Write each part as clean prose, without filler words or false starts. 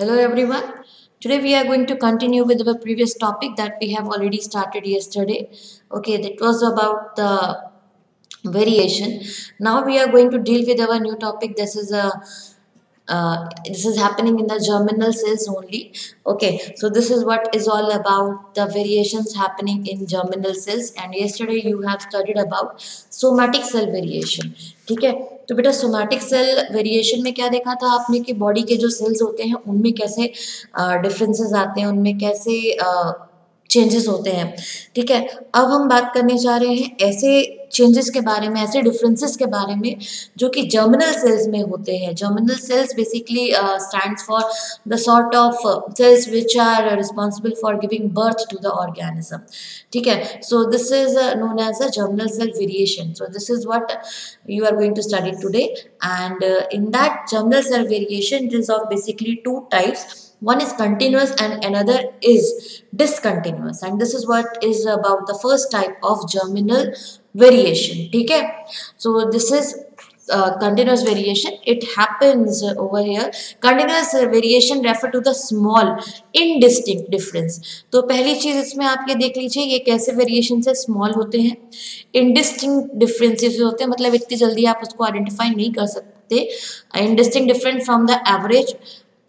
Hello everyone. Today we are going to continue with the previous topic that we have already started yesterday. Okay, that was about the variation. Now we are going to deal with our new topic. This is happening in the germinal cells only. Okay, so this is what is all about the variations happening in germinal cells. And yesterday you have studied about somatic cell variation. ठीक है, तो बेटा somatic cell variation में क्या देखा था आपने कि बॉडी के जो सेल्स होते हैं उनमें कैसे डिफरेंसेस आते हैं, उनमें कैसे चेंजेस होते हैं. ठीक है, अब हम बात करने जा रहे हैं ऐसे चेंजेस के बारे में, ऐसे डिफरेंसेस के बारे में जो कि जर्मिनल सेल्स में होते हैं. Germinal cells basically stands for the sort of cells which are responsible for giving birth to the organism. ठीक है, so this is known as a germinal cell variation. So this is what you are going to study today, and in that germinal cell variation it is of basically two types. One is continuous and another is discontinuous, and this is what is about the first type of germinal variation. ठीक है, so this is continuous variation. It happens over here. Continuous variation refer to the small indistinct difference. तो पहली चीज इसमें आप ये देख लीजिए ये कैसे वेरिएशन से स्मॉल होते हैं, इंडिस्टिंक्ट डिफरेंसेस होते हैं, मतलब इतनी जल्दी आप उसको आइडेंटिफाई नहीं कर सकते. Indistinct different from the average,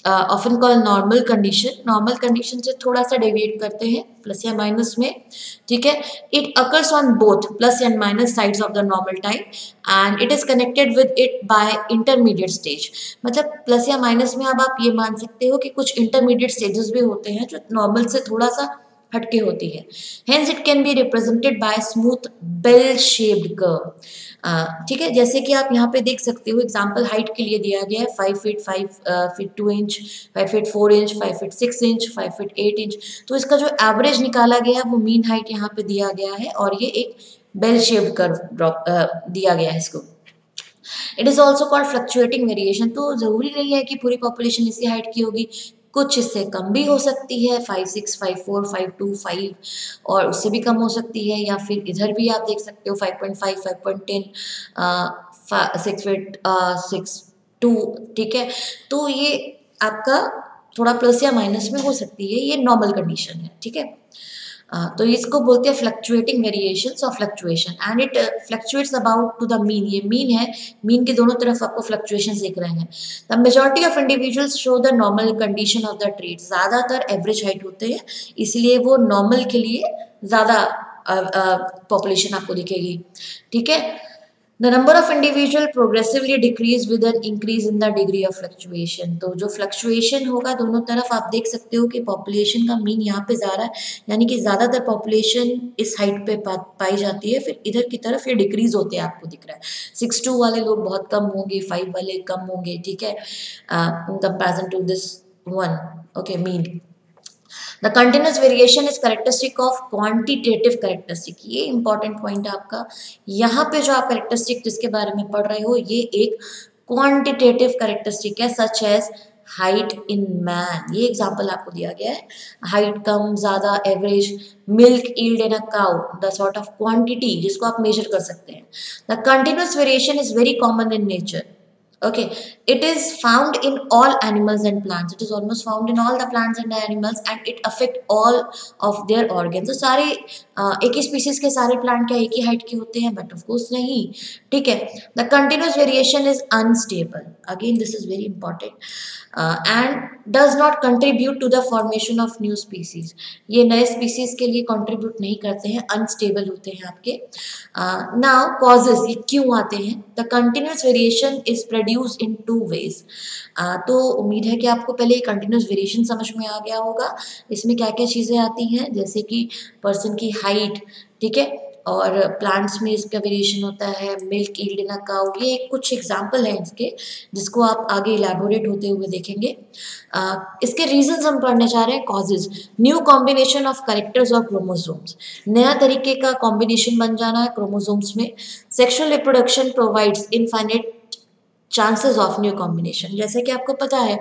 often call normal condition. Normal condition से थोड़ा सा डेविएट करते हैं प्लस या माइनस में. ठीक है, it occurs on both plus and minus sides of the normal type and it is connected with it by intermediate stage. मतलब प्लस या माइनस में अब आप ये मान सकते हो कि कुछ इंटरमीडिएट स्टेजेस भी होते हैं जो नॉर्मल से थोड़ा सा हटके होती है. Hence it can be represented by smooth bell shaped curve. ठीक है, जैसे कि आप यहाँ पे देख सकते हो एग्जांपल हाइट के लिए दिया गया है 5 feet 5 feet 2 inch, 5 feet 4 inch, 5 feet 6 inch, 5 feet 8 inch. तो इसका जो एवरेज निकाला गया है वो मीन हाइट यहाँ पे दिया गया है और ये एक बेल शेप्ड कर्व दिया गया है इसको. It is also called fluctuating variation. तो जरूरी नहीं है कि पूरी पॉपुलेशन इसी हाइट की होगी, कुछ इससे कम भी हो सकती है, 5'6", 5'4", 5'2", 5 और उससे भी कम हो सकती है. या फिर इधर भी आप देख सकते हो 5.5, 5.10, 6 फीट 6'2". ठीक है, तो ये आपका थोड़ा प्लस या माइनस में हो सकती है, ये नॉर्मल कंडीशन है. ठीक है, तो इसको बोलते हैं फ्लक्चुएटिंग वेरिएशंस और fluctuation, and it fluctuates about to the mean. ये मीन है, मीन के दोनों तरफ आपको फ्लक्चुएशन दिख रहे हैं. The majority of individuals show the normal condition of the trait. ज़्यादातर एवरेज हाइट होते हैं, इसलिए वो नॉर्मल के लिए ज़्यादा पॉपुलेशन आपको दिखेगी. ठीक है, The number of individual progressively decrease with an increase in the degree of fluctuation. तो जो फ्लक्चुएशन होगा दोनों तरफ आप देख सकते हो कि पॉपुलेशन का मीन यहाँ पे जा रहा है, यानी कि ज़्यादातर पॉपुलेशन इस हाइट पे पाई जाती है, फिर इधर की तरफ ये डिक्रीज होते हैं आपको दिख रहा है. 6'2" वाले लोग बहुत कम होंगे, 5 वाले कम होंगे. ठीक है, in comparison to this one. Okay, mean. The continuous variation is characteristic of quantitative characteristic. ये इंपॉर्टेंट पॉइंट है आपका. यहाँ पे जो आप कैरेक्टरिस्टिक जिसके बारे में पढ़ रहे हो ये एक क्वांटिटेटिव कैरेक्टरिस्टिक है, such as height in man. ये एग्जांपल आपको दिया गया है. हाइट कम ज़्यादा average, milk yield in a cow, the sort of quantity जिसको आप मेजर कर सकते हैं. The continuous variation is very common in nature. Okay, it is found in all animals and plants. It is almost found in all the plants and animals, and it affect all of their organs. तो सारे एक ही species के सारे plant क्या एक ही height के होते हैं? बट ऑफ कोर्स नहीं. ठीक है, the continuous variation is unstable. Again this is very important and does not contribute to the formation of new species. ये नए स्पीसीज के लिए कंट्रीब्यूट नहीं करते हैं, अनस्टेबल होते हैं आपके. नाउ कॉजेज, ये क्यों आते हैं? The continuous variation is produce in 2 ways. तो उम्मीद है कि आपको पहले कंटिन्यूस वेरिएशन समझ में आ गया होगा. इसमें क्या क्या चीज़ें आती हैं, जैसे कि पर्सन की हाइट. ठीक है, और प्लांट्स में इसका वेरिएशन होता है, milk yield in a cow. ये कुछ एग्जांपल हैं इसके जिसको आप आगे इलैबोरेट होते हुए देखेंगे. इसके रीजंस हम पढ़ने जा रहे हैं. Causes, new combination of characters और क्रोमोसोम्स. नया तरीके का कॉम्बिनेशन बन जाना है क्रोमोसोम्स में. Sexual reproduction provides infinite chances of new combination. जैसे कि आपको पता है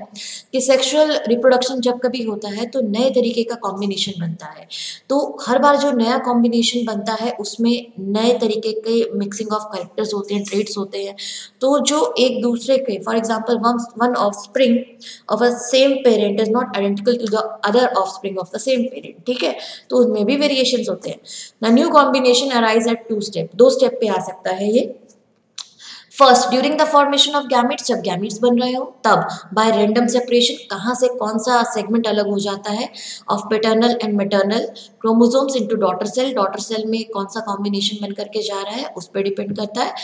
कि सेक्सुअल रिप्रोडक्शन जब कभी होता है तो नए तरीके का कॉम्बिनेशन बनता है, तो हर बार जो नया कॉम्बिनेशन बनता है उसमें नए तरीके के मिक्सिंग ऑफ कैरेक्टर्स होते हैं, ट्रेड्स होते हैं, तो जो एक दूसरे के, for example one offspring of a same parent is not identical to the other offspring of the same parent, ठीक है, तो उनमें भी वेरिएशंस होते हैं। The new combination arise at two step, दो स्टेप पे आ सकता है ये। First during the formation of gametes, जब गैमेट्स बन रहे हो तब। बाय रैंडम सेपरेशन, कहाँ से कौन सा सेगमेंट अलग हो जाता है, of paternal and maternal chromosomes into daughter cell में कौन सा कॉम्बिनेशन बन करके जा रहा है उस पर डिपेंड करता है,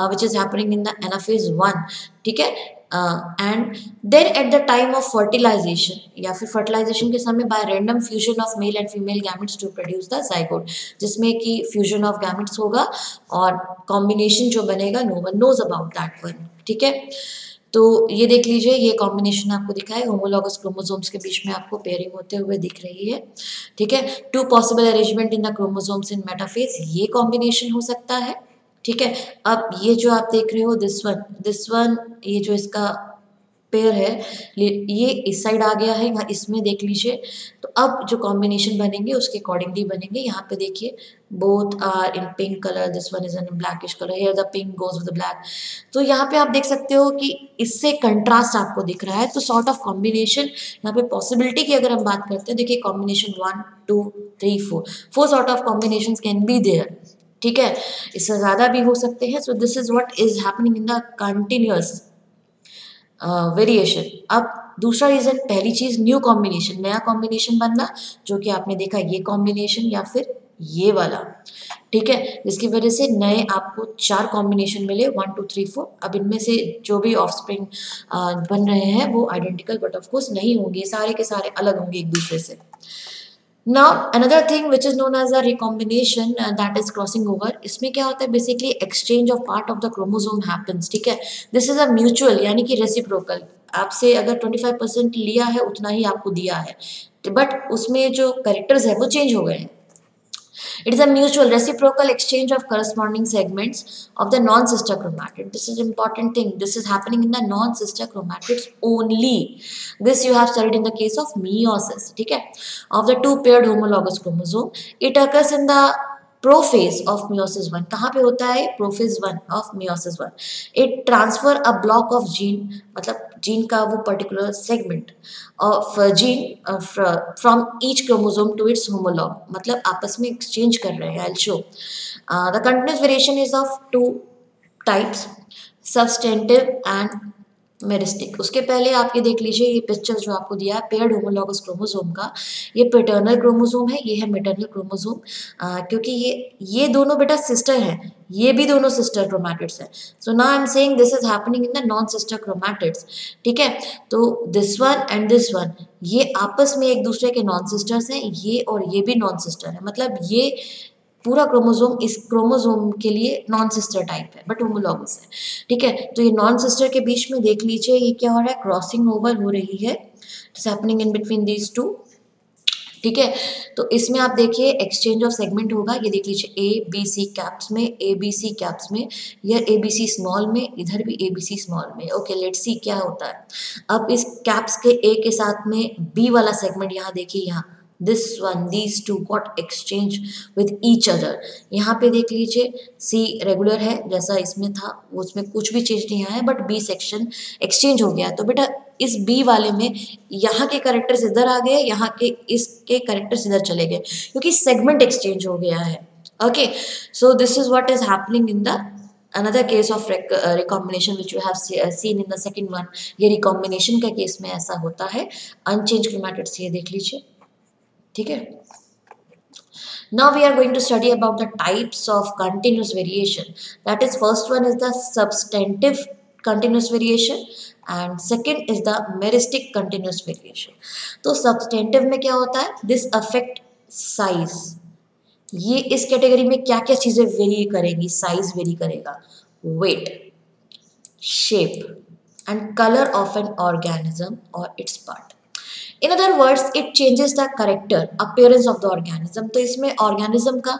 which is happening in the anaphase 1, ठीक है। And then at the time of fertilization, या फिर फर्टिलाइजेशन के समय by random fusion of male and female gametes to produce the zygote, जिसमें कि फ्यूजन ऑफ गैमेट्स होगा और कॉम्बिनेशन जो बनेगा no one knows about that one, ठीक है। तो ये देख लीजिए, ये कॉम्बिनेशन आपको दिखा है, होमोलॉगस क्रोमोसोम्स के बीच में आपको पेयरिंग होते हुए दिख रही है, ठीक है। Two possible arrangement in the chromosomes in metaphase, ये कॉम्बिनेशन हो सकता है, ठीक है। अब ये जो आप देख रहे हो दिस वन, ये जो इसका पेयर है ये इस साइड आ गया है, यहाँ इसमें देख लीजिए। तो अब जो कॉम्बिनेशन बनेंगे उसके अकॉर्डिंगली बनेंगे। यहाँ पे देखिए both are in pink colour, this one is in blackish colour, here the pink goes with the black. तो यहाँ पे आप देख सकते हो कि इससे कंट्रास्ट आपको दिख रहा है, तो सॉर्ट ऑफ कॉम्बिनेशन यहाँ पे पॉसिबिलिटी की अगर हम बात करते हैं, देखिए combination 1 2 3 4 sort of combination can be there, ठीक है, इससे ज़्यादा भी हो सकते हैं। So this is what is happening in the continuous variation. अब दूसरा रीजन, पहली चीज न्यू कॉम्बिनेशन, नया कॉम्बिनेशन बनना, जो कि आपने देखा ये कॉम्बिनेशन या फिर ये वाला, ठीक है, जिसकी वजह से नए आपको 4 कॉम्बिनेशन मिले 1 2 3 4। अब इनमें से जो भी ऑफस्प्रिंग बन रहे हैं वो आइडेंटिकल बट ऑफ कोर्स नहीं होंगे, सारे के सारे अलग होंगे एक दूसरे से। Now another thing which is known as a recombination, that is crossing over, इसमें क्या होता है, basically exchange of part of the chromosome happens, ठीक है। दिस इज अ म्यूचुअल यानी कि रेसिप्रोकल, आपसे अगर 25% लिया है उतना ही आपको दिया है, बट उसमें जो कैरेक्टर्स है वो चेंज हो गए हैं। It is a mutual reciprocal exchange of corresponding segments of the non-sister chromatid. This is important thing. This is happening in the non-sister chromatids only. This you have studied in the case of meiosis. ठीक है? Of the two paired homologous chromosome, it occurs in the prophase of meiosis 1। कहाँ पे होता है? Prophase 1 of meiosis 1। It transfer a block of gene, मतलब gene का वो particular segment of gene from each chromosome to its homolog, मतलब आपस में एक्सचेंज कर रहे हैं। I will show the continuous variation is of 2 types, substantive and meristic. उसके पहले आप ये देख लीजिए, ये पिक्चर जो आपको दिया है पेयर्ड होमोलॉगस क्रोमोसोम का, ये पैटर्नल क्रोमोसोम है, ये है मैटरनल क्रोमोसोम, क्योंकि ये दोनों बेटा सिस्टर हैं, ये भी दोनों सिस्टर क्रोमैटिड्स हैं। So now I am saying this is happening in the non sister chromatids, ठीक है। तो this one and this one, ये आपस में एक दूसरे के नॉन सिस्टर्स हैं, ये और ये भी नॉन सिस्टर है, मतलब ये पूरा क्रोमोसोम इस क्रोमोसोम के लिए नॉन सिस्टर टाइप है बट होमोलॉगस है, ठीक है। तो ये नॉन सिस्टर के बीच में देख लीजिए ये क्या हो रहा है, क्रॉसिंग ओवर हो रही है, it's happening in between these two, ठीक है। तो इसमें आप देखिए एक्सचेंज ऑफ सेगमेंट होगा, ये देख लीजिए ए बी सी कैप्स में, ए बी सी कैप्स में, या ए बी सी स्मॉल में, इधर भी ए बी सी स्मॉल में। ओके, लेट्स सी क्या होता है। अब इस कैप्स के ए के साथ में बी वाला सेगमेंट यहाँ देखिए, यहाँ this one these two got exchange with each other. यहाँ पे देख लीजिए सी रेगुलर है जैसा इसमें था, उसमें कुछ भी चेंज नहीं आया है, बट बी सेक्शन एक्सचेंज हो गया। तो बेटा इस बी वाले में यहाँ के कैरेक्टर्स इधर आ गए, यहाँ के इसके कैरेक्टर्स इधर चले गए, क्योंकि सेगमेंट एक्सचेंज हो गया है। Okay, so this is what is happening in the another case of recombination which you have seen in the second one। ये recombination का केस में ऐसा होता है, अनचेंज क्रोमैटिड्स ये देख लीजिए, ठीक है। Now we are going to study about the types of continuous variation. That is, first one is the substantive continuous variation and second is the meristic continuous variation. तो substantive में क्या होता है? This affect size. ये इस category में क्या क्या चीजें वेरी करेंगी? साइज वेरी करेगा, weight, shape and colour of an organism और its part. In other words it changes the character appearance of the organism. तो इसमें ऑर्गेनिज्म का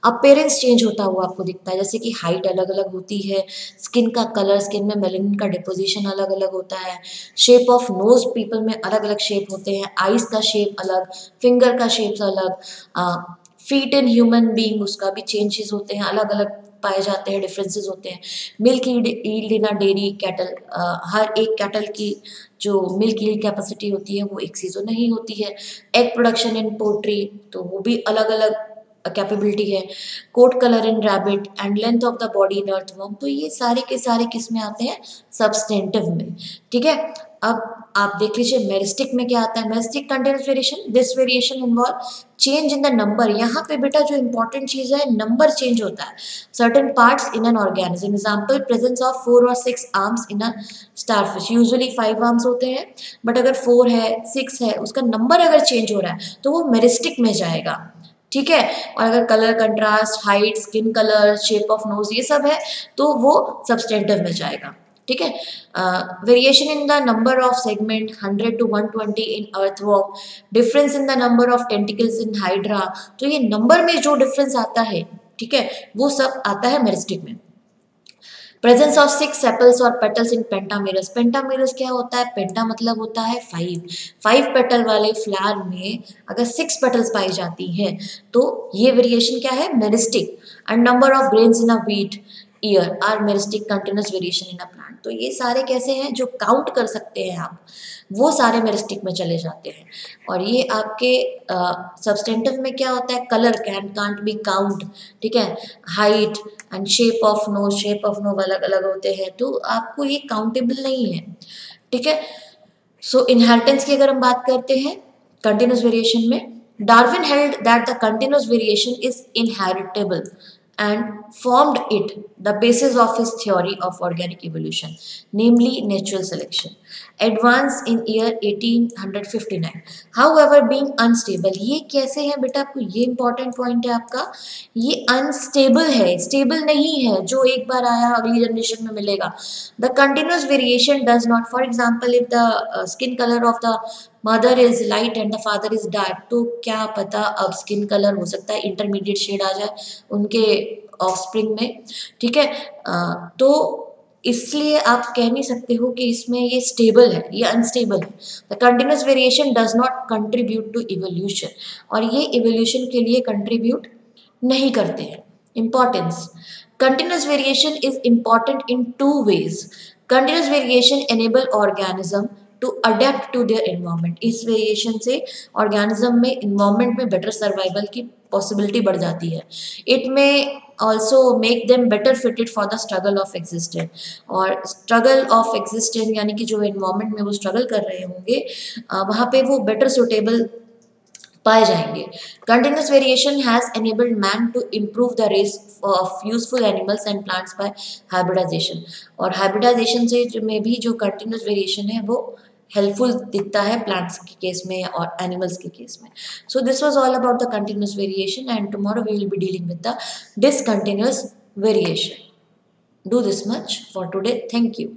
अपेयरेंस चेंज होता हुआ आपको दिखता है, जैसे कि हाइट अलग अलग होती है, स्किन का कलर, स्किन में मेलेनिन का डिपोजिशन अलग अलग होता है, शेप ऑफ नोज पीपल में अलग अलग शेप होते हैं, आइज का शेप अलग, फिंगर का शेप अलग, फीट इन ह्यूमन बीइंग उसका भी चेंजेस होते हैं, अलग अलग पाए जाते हैं, डिफरेंसेस होते हैं। Milk yield in a dairy cattle, हर एक कैटल की जो मिल्क ईल्ड कैपेसिटी होती है वो एक सी तो नहीं होती है। एग प्रोडक्शन इन पोल्ट्री, तो वो भी अलग अलग कैपेबिलिटी है। Coat colour in rabbit and length of the body in earthworm, तो ये सारे के सारे किस में आते हैं, सब्सटेंटिव में। ठीक है, अब आप देख लीजिए मेरिस्टिक में क्या आता है। Meristic continuous variation, this variation involve change in the number. यहाँ पे बेटा जो इंपॉर्टेंट चीज है, नंबर चेंज होता है certain parts in an organism. Example, presence of 4 और 6 आर्म्स इन अ स्टारफिश। यूजुअली 5 आर्म्स होते हैं, बट अगर 4 है 6 है, उसका नंबर अगर चेंज हो रहा है तो वो मेरिस्टिक में जाएगा। ठीक है, और अगर colour contrast, height, skin colour, shape of nose ये सब है तो वो सब्सटेंटिव में जाएगा। ठीक है, variation in the number of segment 100 to 120 in earthworm, difference in the number of tentacles in hydra. तो ये नंबर में जो डिफरेंस आता है, ठीक है, वो सब आता है मेरिस्टिक में। प्रेजेंस ऑफ 6 सेपल्स और पेटल्स इन पेंटामेरस। पेंटामेरस क्या होता है, पेंटा मतलब होता है 5 पेटल वाले फ्लावर में अगर 6 पेटल्स पाई जाती हैं तो ये वेरिएशन क्या है, meristic. And number of grains in a wheat ear are meristic continuous variation in a plant. तो ये सारे कैसे हैं, जो काउंट कर सकते हैं आप, वो सारे मेरिस्टिक में चले जाते हैं। और ये आपके सब्सटेंटिव में क्या होता है, colour can can't be count. ठीक है, height and shape of nose, shape of nose अलग अलग होते हैं, तो आपको ये काउंटेबल नहीं है। ठीक है, सो इनहेरिटेंस की अगर हम बात करते हैं कंटिन्यूस वेरिएशन में, Darwin held that the continuous variation is inheritable and formed it the basis of his theory of organic evolution, namely natural selection, advanced in year 1859, however being unstable। ये कैसे है बेटा, आपको ये इंपॉर्टेंट पॉइंट है आपका, ये अनस्टेबल है, स्टेबल नहीं है जो एक बार आया अगली जनरेशन में मिलेगा। The continuous variation does not, for example if the skin colour of the mother is light and the father is dark, तो क्या पता अब स्किन कलर हो सकता है इंटरमीडिएट शेड आ जाए उनके ऑफस्प्रिंग में। ठीक है, तो इसलिए आप कह नहीं सकते हो कि इसमें ये स्टेबल है, ये अनस्टेबल है। The continuous variation does not contribute to evolution, और ये इवोल्यूशन के लिए कंट्रीब्यूट नहीं करते हैं। Importance, continuous variation is important in 2 ways. Continuous variation enable organism to adapt to their environment. इस वेरिएशन से ऑर्गेनिज्म में इन्वायरमेंट में बेटर सर्वाइवल की पॉसिबिलिटी बढ़ जाती है। इट में also make them better fitted for the struggle of existence, और struggle of existence यानी कि जो environment में वो struggle कर रहे होंगे वहाँ पे वो better suitable पाए जाएंगे। Continuous variation has enabled man to improve the race of useful animals and plants by hybridization, और हाइब्रिडाइजेशन से जो में भी जो कंटिन्यूस वेरिएशन है वो हेल्पफुल दिखता है प्लांट्स के केस में और एनिमल्स के केस में। So this was all about the continuous variation and tomorrow we will be dealing with the discontinuous variation. Do this much for today, thank you.